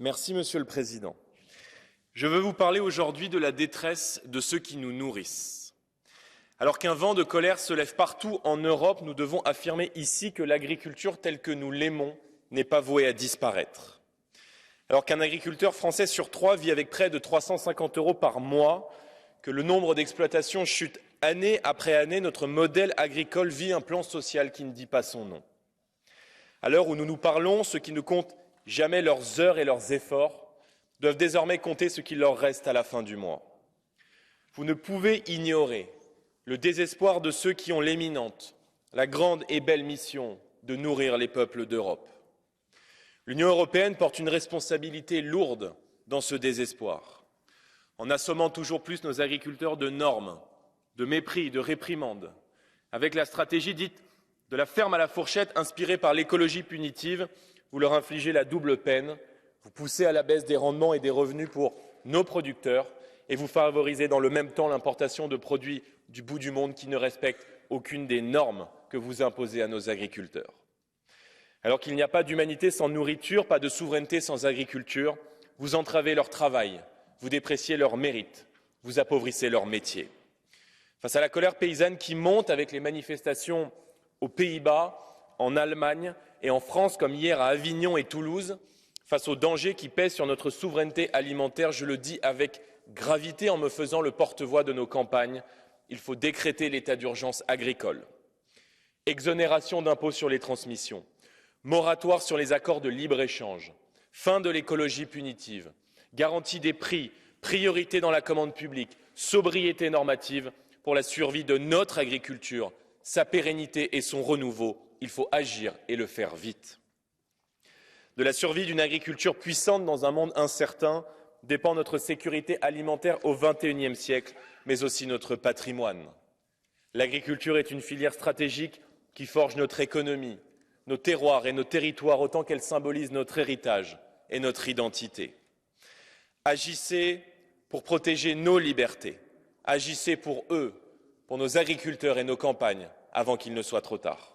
Merci, Monsieur le Président. Je veux vous parler aujourd'hui de la détresse de ceux qui nous nourrissent. Alors qu'un vent de colère se lève partout en Europe, nous devons affirmer ici que l'agriculture telle que nous l'aimons n'est pas vouée à disparaître. Alors qu'un agriculteur français sur 3 vit avec près de 350 € par mois, que le nombre d'exploitations chute année après année, notre modèle agricole vit un plan social qui ne dit pas son nom. À l'heure où nous nous parlons, ceux qui ne comptent jamais leurs heures et leurs efforts doivent désormais compter ce qu'il leur reste à la fin du mois. Vous ne pouvez ignorer le désespoir de ceux qui ont l'éminente, la grande et belle mission de nourrir les peuples d'Europe. L'Union européenne porte une responsabilité lourde dans ce désespoir, en assommant toujours plus nos agriculteurs de normes, de mépris, de réprimandes, avec la stratégie dite de la ferme à la fourchette inspirée par l'écologie punitive. Vous leur infligez la double peine, vous poussez à la baisse des rendements et des revenus pour nos producteurs et vous favorisez dans le même temps l'importation de produits du bout du monde qui ne respectent aucune des normes que vous imposez à nos agriculteurs. Alors qu'il n'y a pas d'humanité sans nourriture, pas de souveraineté sans agriculture, vous entravez leur travail, vous dépréciez leur mérite, vous appauvrissez leur métier. Face à la colère paysanne qui monte avec les manifestations aux Pays-Bas, en Allemagne et en France, comme hier à Avignon et Toulouse, face aux dangers qui pèsent sur notre souveraineté alimentaire, je le dis avec gravité en me faisant le porte-voix de nos campagnes, il faut décréter l'état d'urgence agricole. Exonération d'impôts sur les transmissions, moratoire sur les accords de libre-échange, fin de l'écologie punitive, garantie des prix, priorité dans la commande publique, sobriété normative pour la survie de notre agriculture, sa pérennité et son renouveau. Il faut agir et le faire vite. De la survie d'une agriculture puissante dans un monde incertain dépend notre sécurité alimentaire au XXIe siècle, mais aussi notre patrimoine. L'agriculture est une filière stratégique qui forge notre économie, nos terroirs et nos territoires autant qu'elle symbolise notre héritage et notre identité. Agissez pour protéger nos libertés. Agissez pour eux, pour nos agriculteurs et nos campagnes, avant qu'il ne soit trop tard.